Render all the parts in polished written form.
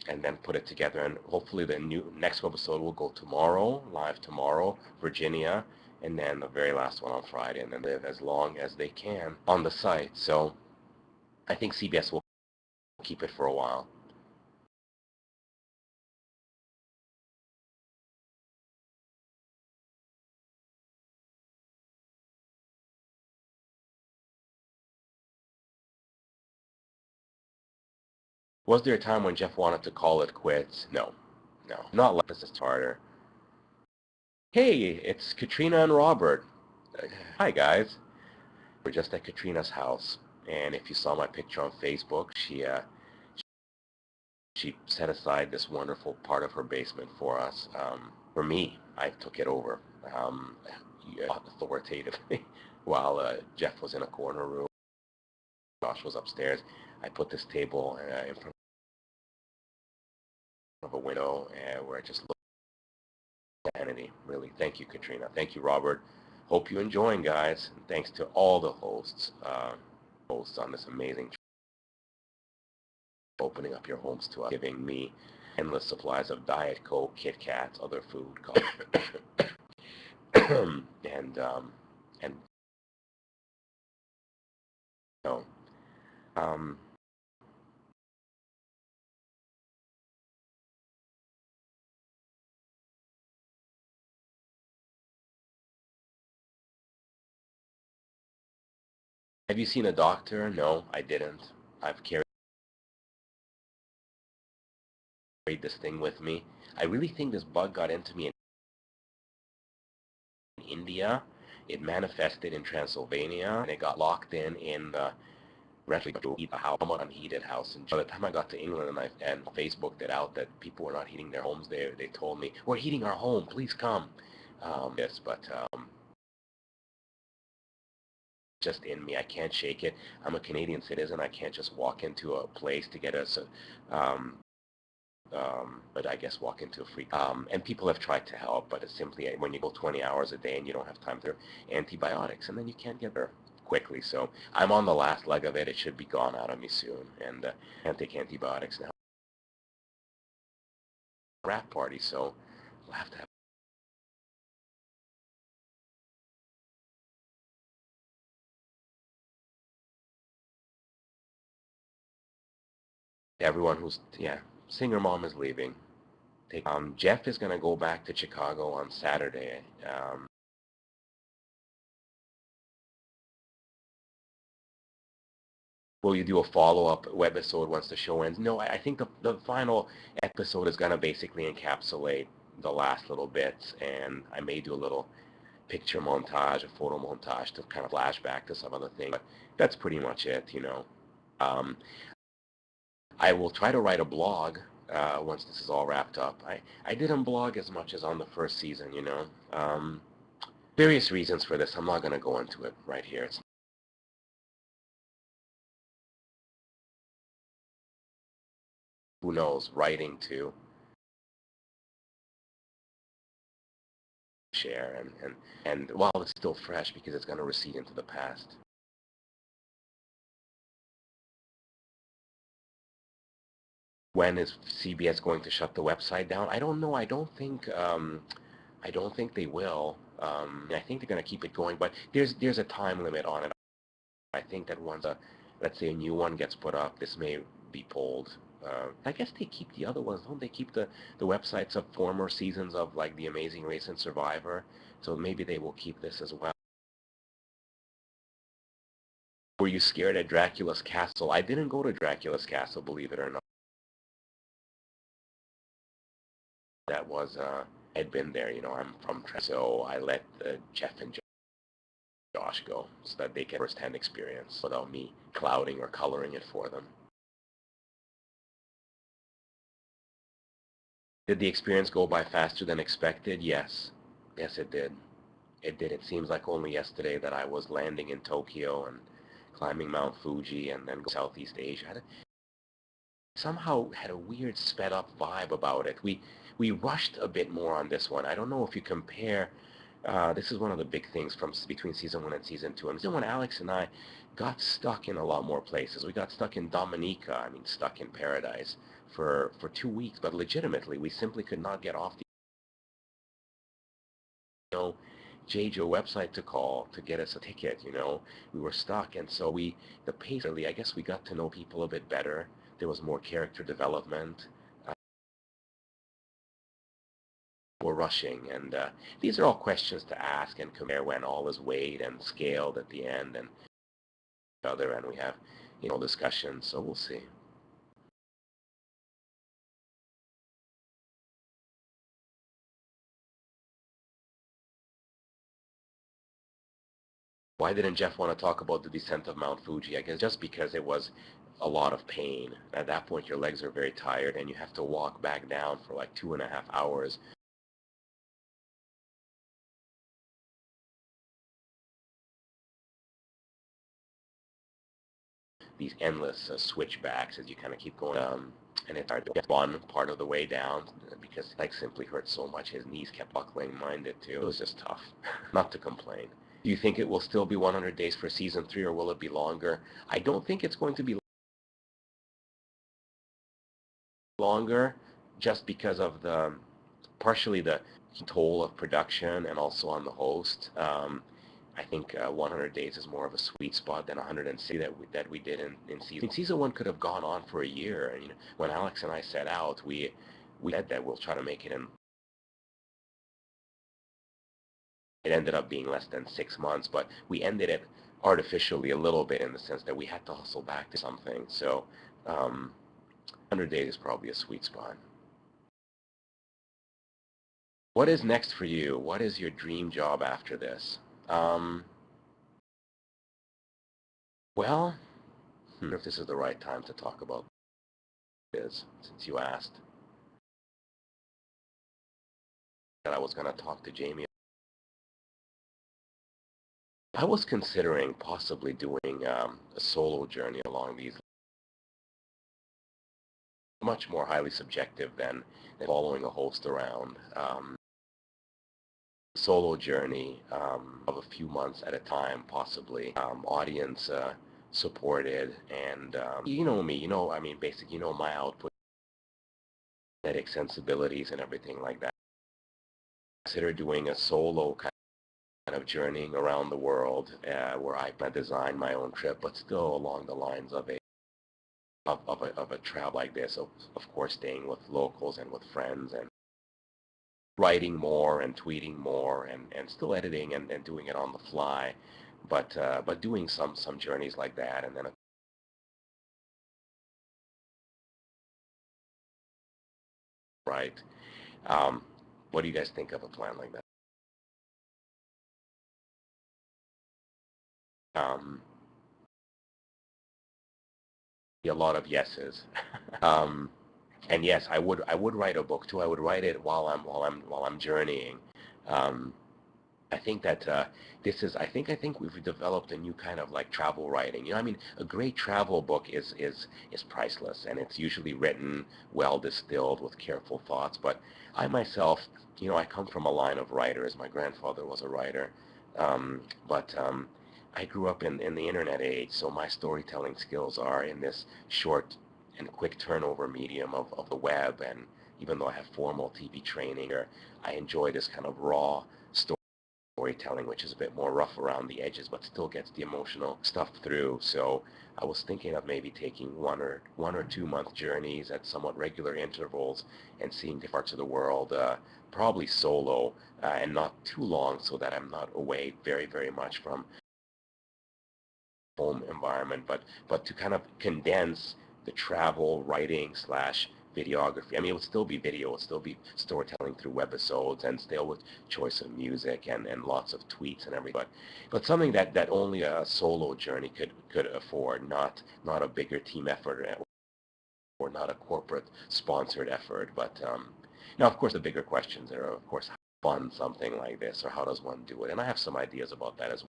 and then put it together. And hopefully the next episode will go tomorrow, live tomorrow, Virginia, and then the very last one on Friday, and then live as long as they can on the site. So I think CBS will keep it for a while. Was there a time when Jeff wanted to call it quits? No, no, not like this is harder. Hey, it's Katrina and Robert. Hi guys. We're just at Katrina's house, and if you saw my picture on Facebook, she set aside this wonderful part of her basement for us. For me, I took it over authoritatively while Jeff was in a corner room. Josh was upstairs. I put this table in front of a window where I just looked at Kennedy. Really, thank you, Katrina. Thank you, Robert. Hope you're enjoying, guys. And thanks to all the hosts on this amazing opening up your homes to us, giving me endless supplies of Diet Coke, Kit Kats, other food, and you know, um, have you seen a doctor? No, I didn't. I've carried this thing with me. I really think this bug got into me in India. It manifested in Transylvania, and it got locked in the unheated house. And by the time I got to England and Facebooked it out that people were not heating their homes, they told me, "We're heating our home. Please come." Yes, but just in me. I can't shake it. I'm a Canadian citizen. I can't just walk into a place to get us. But I guess walk into a free. And people have tried to help, but it's simply when you go 20 hours a day and you don't have time for antibiotics, and then you can't get there quickly. So I'm on the last leg of it. It should be gone out of me soon, and can't take antibiotics now. Wrap party, so we'll have to have everyone who's singer mom is leaving. Jeff is going to go back to Chicago on Saturday. Will you do a follow-up webisode once the show ends? No, I think the final episode is going to basically encapsulate the last little bits, and I may do a little picture montage, a photo montage to kind of flashback to some other things, but that's pretty much it, you know. I will try to write a blog once this is all wrapped up. I didn't blog as much as on the first season, you know. Various reasons for this. I'm not going to go into it right here. It's who knows, writing to share, and while it's still fresh because it's going to recede into the past. When is CBS going to shut the website down? I don't know. I don't think they will. I think they're going to keep it going, but there's a time limit on it. I think that once let's say a new one gets put up, this may be pulled. I guess they keep the other ones, don't they? Keep the websites of former seasons of like The Amazing Race and Survivor. So maybe they will keep this as well. Were you scared at Dracula's Castle? I didn't go to Dracula's Castle, believe it or not. That was I'd been there, you know. I'm from so I let Jeff and Josh go so that they get first-hand experience without me clouding or coloring it for them. Did the experience go by faster than expected? Yes. Yes, it did. It did. It seems like only yesterday that I was landing in Tokyo and climbing Mount Fuji and then go Southeast Asia. Somehow had a weird sped up vibe about it. We rushed a bit more on this one. I don't know if you compare. This is one of the big things from between season 1 and season 2. And when Alex and I got stuck in a lot more places. We got stuck in Dominica. I mean, stuck in paradise for 2 weeks, but legitimately, we simply could not get off the JeJO website to call to get us a ticket. We were stuck, and so the pace really, I guess we got to know people a bit better. There was more character development. We're rushing, and these are all questions to ask and compare when all is weighed and scaled at the end, and other, and we have discussions. So we'll see. Why didn't Jeff want to talk about the descent of Mount Fuji? I guess just because it was a lot of pain. At that point, your legs are very tired, and you have to walk back down for like 2.5 hours. These endless switchbacks as you kind of keep going. And it's hard to get fun part of the way down because his legs simply hurt so much. His knees kept buckling. Mine did too. It was just tough. Not to complain. Do you think it will still be 100 days for season 3, or will it be longer? I don't think it's going to be longer, just because of partially the toll of production and also on the host. I think 100 days is more of a sweet spot than 160 that we did in season. Season 1 could have gone on for a year. And, when Alex and I set out, we said that we'll try to make it in. It ended up being less than 6 months, but we ended it artificially a little bit in the sense that we had to hustle back to something. So 100 days is probably a sweet spot. What is next for you? What is your dream job after this? Well, I don't know if this is the right time to talk about this, since you asked. That I was going to talk to Jamie. I was considering possibly doing a solo journey along these, much more highly subjective than following a host around. Solo journey of a few months at a time, possibly. Audience supported, and you know me, I mean, basically, my output, aesthetic sensibilities and everything like that. Consider doing a solo kind of journeying around the world where I design my own trip, but still along the lines of a travel like this. Of course, staying with locals and with friends, and writing more and tweeting more, and still editing and doing it on the fly, but doing some journeys like that, and then right. What do you guys think of a plan like that? Um, a lot of yeses. And yes, I would write a book too. I would write it while I'm journeying. Um, I think that I think we've developed a new kind of like travel writing. I mean, a great travel book is priceless, and it's usually written well distilled with careful thoughts. But I myself, I come from a line of writers. My grandfather was a writer, but I grew up in the internet age, so my storytelling skills are in this short and quick turnover medium of the web. And even though I have formal TV training, or I enjoy this kind of raw storytelling, which is a bit more rough around the edges, but still gets the emotional stuff through. So I was thinking of maybe taking 1 or 2 month journeys at somewhat regular intervals and seeing different parts of the world, probably solo, and not too long, so that I'm not away very, very much from home environment, but to kind of condense the travel writing slash videography. I mean, it would still be video, it would still be storytelling through webisodes, and still with choice of music and lots of tweets and everything. But something that only a solo journey could afford, not a bigger team effort, or not a corporate sponsored effort. But now, of course, the bigger questions are, of course, how to fund something like this, or how does one do it? And I have some ideas about that as well.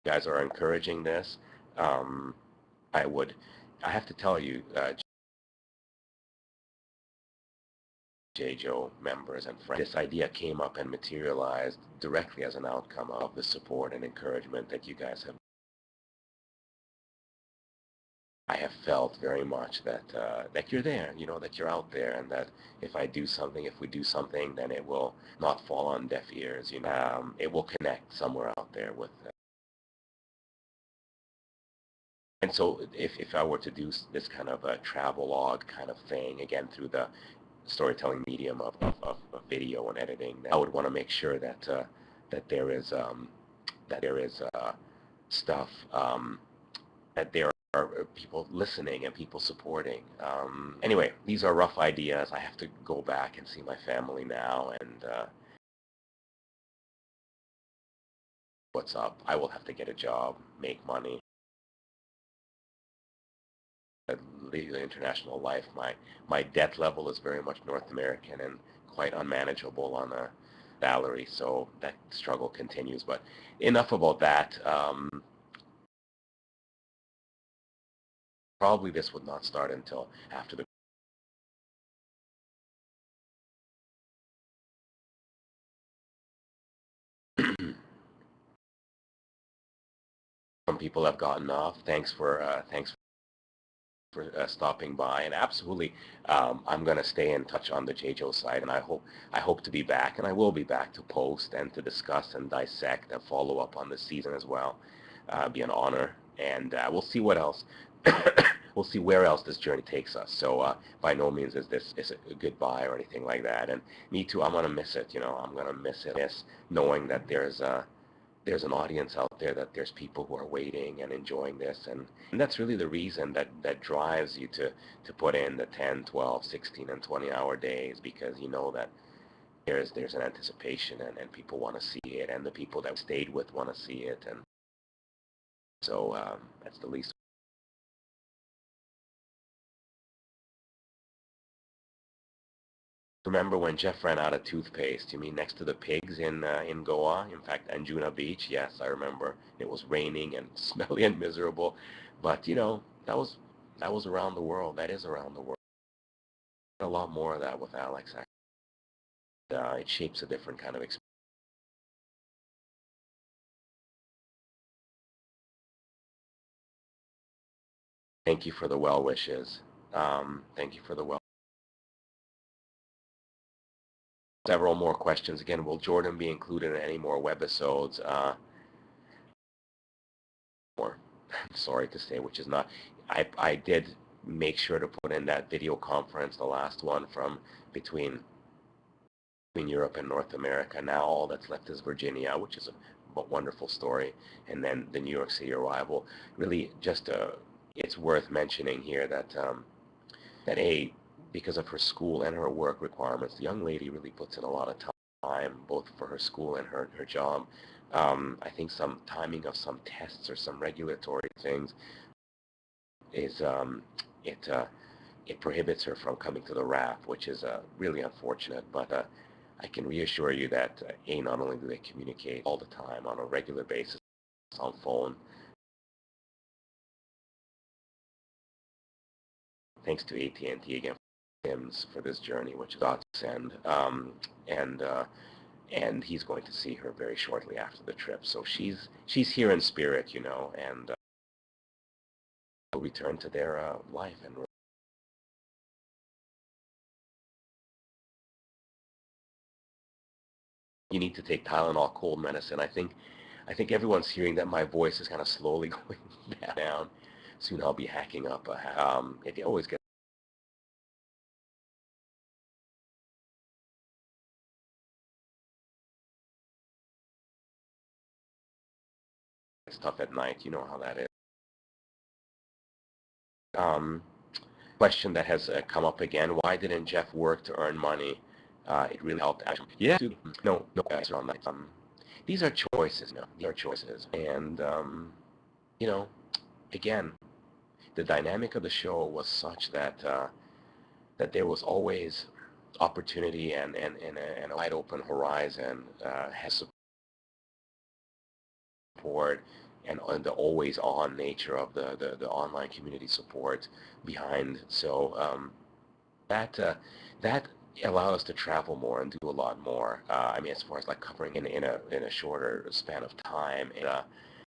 You guys are encouraging this. Um, I would, I have to tell you, JeJO members and friends, this idea came up and materialized directly as an outcome of the support and encouragement that you guys have I have felt very much that that you're there, that you're out there, and that if I do something, if we do something, then it will not fall on deaf ears. It will connect somewhere out there with. And so, if I were to do this kind of a travelogue kind of thing again through the storytelling medium of video and editing, I would want to make sure that that there is stuff that there are people listening and people supporting. Anyway, these are rough ideas. I have to go back and see my family now, and what's up. I will have to get a job, make money. Legal international life. My debt level is very much North American and quite unmanageable on a salary, so that struggle continues. But enough about that. Probably this would not start until after the some people have gotten off. Thanks for stopping by, and absolutely, I'm going to stay in touch on the JeJO side, and I hope to be back, and I will be back to post and to discuss and dissect and follow up on the season as well. Be an honor, and we'll see what else. We'll see where else this journey takes us. So by no means is this a goodbye or anything like that. And me too, I'm gonna miss it. I'm gonna miss it. Miss knowing that there's an audience out there, that there's people who are waiting and enjoying this, and that's really the reason that drives you to put in the 10, 12, 16, and 20-hour days, because you know that there's an anticipation, and people want to see it, and the people that stayed with want to see it, and so that's the least. Remember when Jeff ran out of toothpaste? You mean next to the pigs in Goa? In fact, Anjuna Beach? Yes, I remember. It was raining and smelly and miserable, but that was around the world. That is around the world. A lot more of that with Alex. It shapes a different kind of experience. Thank you for the well wishes. Thank you for the well. Several more questions. Again, will Jordan be included in any more webisodes? More. Sorry to say, which is not. I did make sure to put in that video conference, the last one from between Europe and North America. Now all that's left is Virginia, which is a wonderful story, and then the New York City arrival. Really, just it's worth mentioning here that that because of her school and her work requirements, the young lady really puts in a lot of time, both for her school and her job. I think some timing of some tests or some regulatory things is it it prohibits her from coming to the RAP, which is really unfortunate. But I can reassure you that not only do they communicate all the time on a regular basis on phone, thanks to AT&T again for this journey, which is godsend, and he's going to see her very shortly after the trip. So she's here in spirit, and will return to their life. And you need to take Tylenol cold medicine. I think everyone's hearing that my voice is kind of slowly going down. Soon I'll be hacking up. It always gets tough at night. You know how that is. Um, Question that has come up again: why didn't Jeff work to earn money? It really helped. Actually. Yeah. No answer on that. These are choices. No, these are choices, and you know, again, the dynamic of the show was such that that there was always opportunity and a wide open horizon, has support, and the always on nature of the online community support behind. So that that allowed us to travel more and do a lot more. I mean, as far as like covering in a shorter span of time.